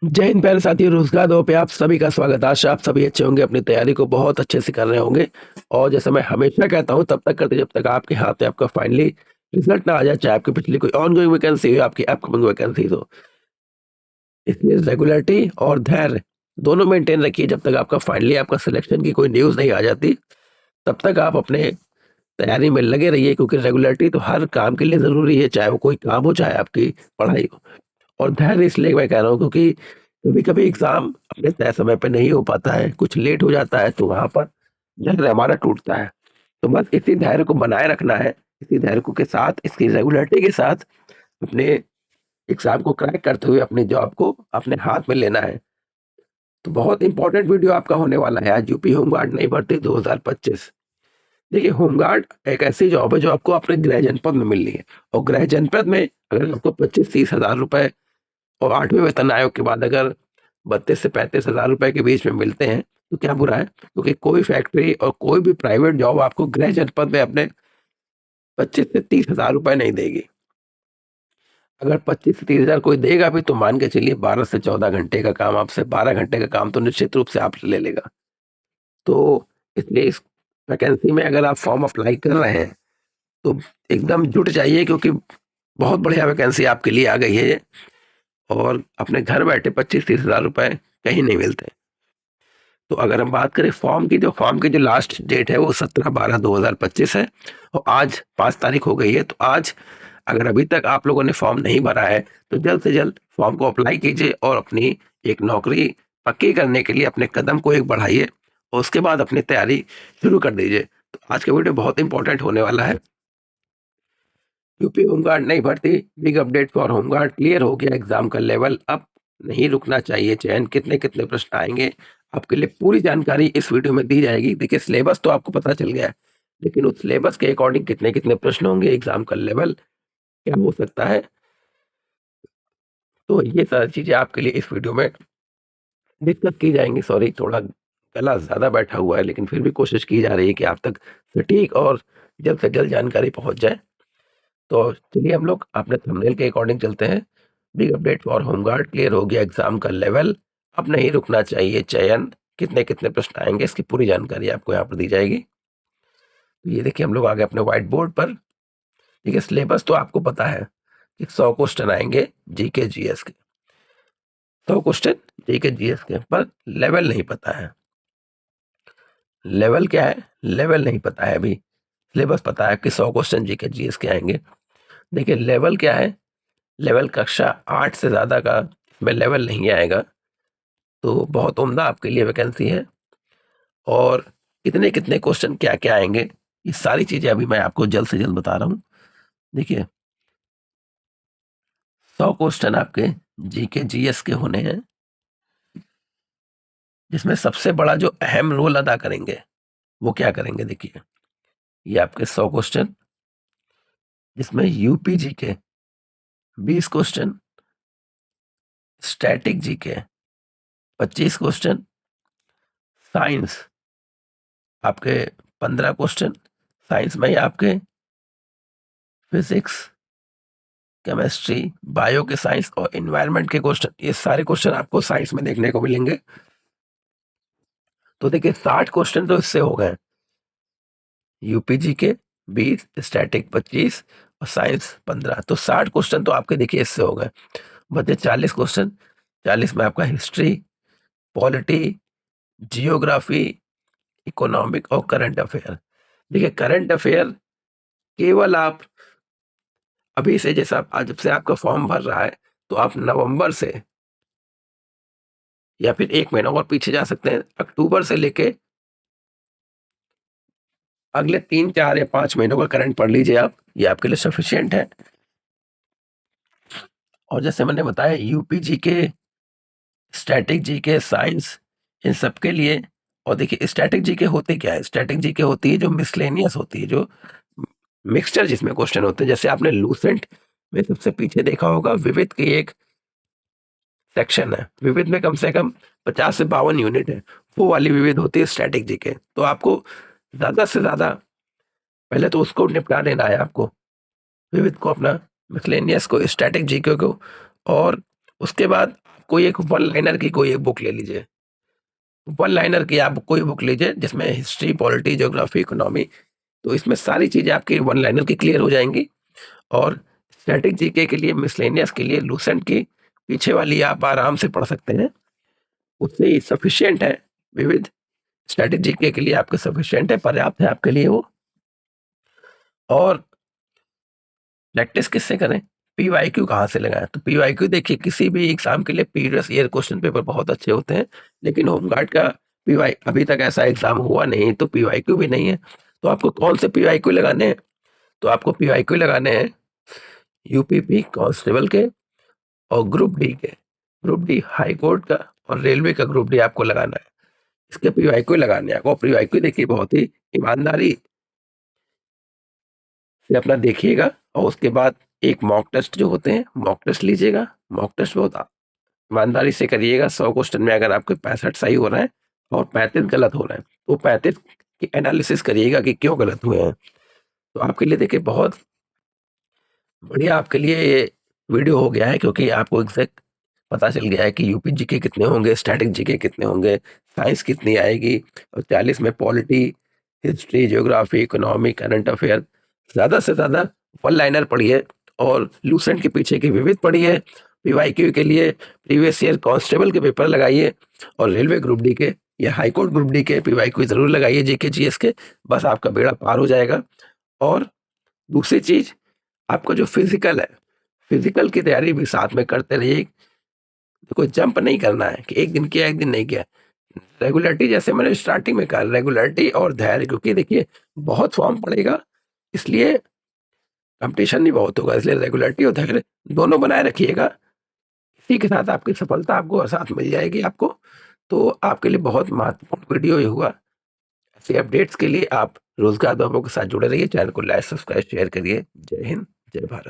जय हिंद प्यारे साथियों, रोजगार दो पे आप सभी का स्वागत। आशा आप सभी अच्छे होंगे, अपनी तैयारी को बहुत अच्छे से कर रहे होंगे। और जैसे मैं हमेशा कहता हूं, तब तक करते जब तक आपके हाथ में आपका फाइनली रिजल्ट ना आ जाए, चाहे आपकी पिछली कोई ऑन गोइंग वैकेंसी हो, आपकी अपकमिंग वैकेंसी हो। इसलिए रेगुलरिटी और धैर्य दोनों मेंटेन रखिए जब तक आपका फाइनली आपका सिलेक्शन की कोई न्यूज नहीं आ जाती। तब तक आप अपने तैयारी में लगे रहिए, क्योंकि रेगुलरिटी तो हर काम के लिए जरूरी है, चाहे वो कोई काम हो, चाहे आपकी पढ़ाई हो। और धैर्य इसलिए मैं कह रहा हूँ, क्योंकि कभी-कभी एग्ज़ाम अपने तय समय पे नहीं हो पाता है, कुछ लेट हो जाता है, तो वहाँ पर धैर्य हमारा टूटता है। तो बस इसी धैर्य को बनाए रखना है, इसी धैर्य को के साथ, इसकी रेगुलरिटी के साथ अपने एग्ज़ाम को क्रैक करते हुए अपनी जॉब को अपने हाथ में लेना है। तो बहुत इम्पोर्टेंट वीडियो आपका होने वाला है आज, यूपी होमगार्ड नई भर्ती 2025। देखिए, होमगार्ड एक ऐसी जॉब है जो आपको अपने गृह जनपद में मिलनी है, और गृह जनपद में अगर आपको 25-30 हज़ार रुपए और 8वें वेतन आयोग के बाद अगर 32 से 35 हज़ार रुपए के बीच में मिलते हैं, तो क्या बुरा है? क्योंकि कोई फैक्ट्री और कोई भी प्राइवेट जॉब आपको गृह जनपद में अपने 25 से 30 हज़ार रुपए नहीं देगी। अगर 25 से 30 हज़ार कोई देगा भी, तो मान के चलिए 12 से 14 घंटे का काम आपसे, 12 घंटे का काम तो निश्चित रूप से आपसे ले लेगा। तो इसलिए इस वैकेंसी में अगर आप फॉर्म अप्लाई कर रहे हैं, तो एकदम जुट जाइए, क्योंकि बहुत बढ़िया वैकेंसी आपके लिए आ गई है ये। और अपने घर बैठे 25-30 हज़ार रुपए कहीं नहीं मिलते। तो अगर हम बात करें फॉर्म की जो लास्ट डेट है वो 17/12/2025 है, और आज 5 तारीख हो गई है। तो आज अगर अभी तक आप लोगों ने फॉर्म नहीं भरा है, तो जल्द से जल्द फॉर्म को अप्लाई कीजिए और अपनी एक नौकरी पक्की करने के लिए अपने कदम को एक बढ़ाइए, और उसके बाद अपनी तैयारी शुरू कर दीजिए। तो आज का वीडियो बहुत इंपॉर्टेंट होने वाला है। यूपी होमगार्ड नहीं भर्ती, big update for home guard, clear हो गया एग्जाम का लेवल, अब नहीं रुकना चाहिए चयन, कितने कितने प्रश्न आएंगे, आपके लिए पूरी जानकारी इस वीडियो में दी जाएगी। देखिए, सिलेबस तो आपको पता चल गया है, लेकिन उस सिलेबस के अकॉर्डिंग कितने कितने प्रश्न होंगे, एग्जाम का लेवल क्या हो सकता है, तो ये सारी चीजें आपके लिए इस वीडियो में डिस्कस की जाएंगी। सॉरी, थोड़ा गला ज्यादा बैठा हुआ है, लेकिन फिर भी कोशिश की जा रही है कि आप तक सटीक और जल्द से जल्द जानकारी पहुंच जाए। तो चलिए हम लोग अपने थंबनेल के अकॉर्डिंग चलते हैं। Big update for home guard, clear हो गया एग्जाम का लेवल, अब नहीं रुकना चाहिए चयन, कितने कितने प्रश्न आएंगे, इसकी पूरी जानकारी आपको यहाँ पर दी जाएगी। तो ये देखिए, हम लोग आ गए अपने व्हाइट बोर्ड पर। देखिए, सिलेबस तो आपको पता है कि 100 क्वेश्चन आएंगे जीके जीएस के, 100 क्वेश्चन जीके जीएस के, पर लेवल नहीं पता है। लेवल क्या है? लेवल नहीं पता है अभी। सिलेबस पता है कि 100 क्वेश्चन जीके जीएस के आएंगे। देखिए, लेवल क्या है? लेवल कक्षा 8 से ज़्यादा का इसमें लेवल नहीं आएगा। तो बहुत उम्दा आपके लिए वैकेंसी है। और कितने कितने क्वेश्चन क्या क्या आएंगे, ये सारी चीज़ें अभी मैं आपको जल्द से जल्द बता रहा हूँ। देखिए, 100 क्वेश्चन आपके जीके जीएस के होने हैं, जिसमें सबसे बड़ा जो अहम रोल अदा करेंगे वो क्या करेंगे? देखिए, ये आपके 100 क्वेश्चन, जिसमें UP GK 20 question, static GK 25 question, science आपके 15 क्वेश्चन, साइंस में ही आपके फिजिक्स, केमिस्ट्री, बायो के साइंस और एनवायरनमेंट के क्वेश्चन, ये सारे क्वेश्चन आपको साइंस में देखने को मिलेंगे। तो देखिए, 60 क्वेश्चन तो इससे हो गए, यूपीजी के 20, स्टैटिक 25 और साइंस 15, तो 60 क्वेश्चन तो आपके देखिए इससे हो गए। बचे 40 क्वेश्चन, 40 में आपका हिस्ट्री, पॉलिटी, जियोग्राफी, इकोनॉमिक और करंट अफेयर। देखिए, करंट अफेयर केवल आप अभी से, जैसा आज जब से आपका फॉर्म भर रहा है, तो आप नवंबर से या फिर 1 महीना और पीछे जा सकते हैं, अक्टूबर से लेके अगले 3, 4 या 5 महीनों का करंट पढ़ लीजिए आप, ये आपके लिए सफिशिएंट है। और जैसे मैंने बताया, UP GK, static GK, science, इन सब के लिए। और देखिए, स्टैटिक जीके होती क्या है? स्टैटिक जीके होती है जो मिसलेनियस होती है, जो मिक्सचर जिसमें क्वेश्चन होते हैं। जैसे आपने लूसेंट में सबसे पीछे देखा होगा, विविध की एक सेक्शन है, विविध में कम से कम 50 से 52 यूनिट है, वो वाली विविध होती है स्टैटिक जीके। तो आपको ज्यादा से ज्यादा पहले तो उसको निपटा देना है, आपको विविध को, अपना मिसलेनियस को, स्टैटिक जीके को, और उसके बाद कोई एक वन लाइनर की कोई एक बुक ले लीजिए। वन लाइनर की आप कोई बुक लीजिए जिसमें हिस्ट्री, पॉलिटी, ज्योग्राफी, इकोनॉमी, तो इसमें सारी चीज़ें आपकी वन लाइनर की क्लियर हो जाएँगी। और स्टैटिक जीके के लिए, मिसलेनियस के लिए लूसेंट की पीछे वाली आप आराम से पढ़ सकते हैं, उससे ही सफिशिएंट है। विविध स्टैटिक जीके के लिए आपके सफिशिएंट है, पर्याप्त है आपके लिए वो। और प्रैक्टिस किससे करें? पीवाईक्यू कहाँ से लगाएं? तो पीवाईक्यू देखिए, किसी भी एग्जाम के लिए प्रीवियस ईयर क्वेश्चन पेपर बहुत अच्छे होते हैं, लेकिन होमगार्ड का पीवाई अभी तक ऐसा एग्जाम हुआ नहीं, तो पीवाईक्यू भी नहीं है। तो आपको कौन से पीवाईक्यू लगाने हैं? तो आपको पीवाईक्यू लगाने हैं यूपीपी कांस्टेबल के और ग्रुप डी के। ग्रुप डी हाई कोर्ट का और रेलवे का ग्रुप डी आपको लगाना है। इसके पीवाईक्यू लगाने हैं आपको। पीवाईक्यू देखिए, बहुत ही ईमानदारी से अपना देखिएगा, और उसके बाद एक मॉक टेस्ट जो होते हैं, मॉक टेस्ट लीजिएगा। मॉक टेस्ट बहुत ईमानदारी से करिएगा। 100 क्वेश्चन में अगर आपके 65 सही हो रहे हैं और 35 गलत हो रहे हैं, तो 35 की एनालिसिस करिएगा कि क्यों गलत हुए हैं। तो आपके लिए देखिए बहुत बढ़िया आपके लिए ये वीडियो हो गया है, क्योंकि आपको एग्जैक्ट पता चल गया है कि यूपी जीके कितने होंगे, स्टैटिक जीके कितने होंगे, साइंस कितनी आएगी, और 40 में polity, history, geography, economy, current affair. ज़्यादा से ज़्यादा वन लाइनर पढ़िए और लूसेंट के पीछे की विविध पढ़िए। पीवाईक्यू के लिए प्रीवियस ईयर कांस्टेबल के पेपर लगाइए, और रेलवे ग्रुप डी के या हाई कोर्ट ग्रुप डी के पीवाईक्यू जरूर लगाइए, जीके जीएस के। बस आपका बेड़ा पार हो जाएगा। और दूसरी चीज, आपका जो फिजिकल है, फिजिकल की तैयारी भी साथ में करते रहिए। कोई जंप नहीं करना है कि एक दिन किया एक दिन नहीं किया। रेगुलरिटी, जैसे मैंने स्टार्टिंग में कहा, रेगुलरिटी और धैर्य, क्योंकि देखिए बहुत फॉर्म पड़ेगा, इसलिए कंपटीशन भी बहुत होगा, इसलिए रेगुलरिटी और धैर्य दोनों बनाए रखिएगा। इसी के साथ आपकी सफलता आपको साथ मिल जाएगी आपको। तो आपके लिए बहुत महत्वपूर्ण वीडियो ये हुआ। ऐसे अपडेट्स के लिए आप रोजगार बाबू के साथ जुड़े रहिए। चैनल को लाइक, सब्सक्राइब, शेयर करिए। जय हिंद, जय भारत।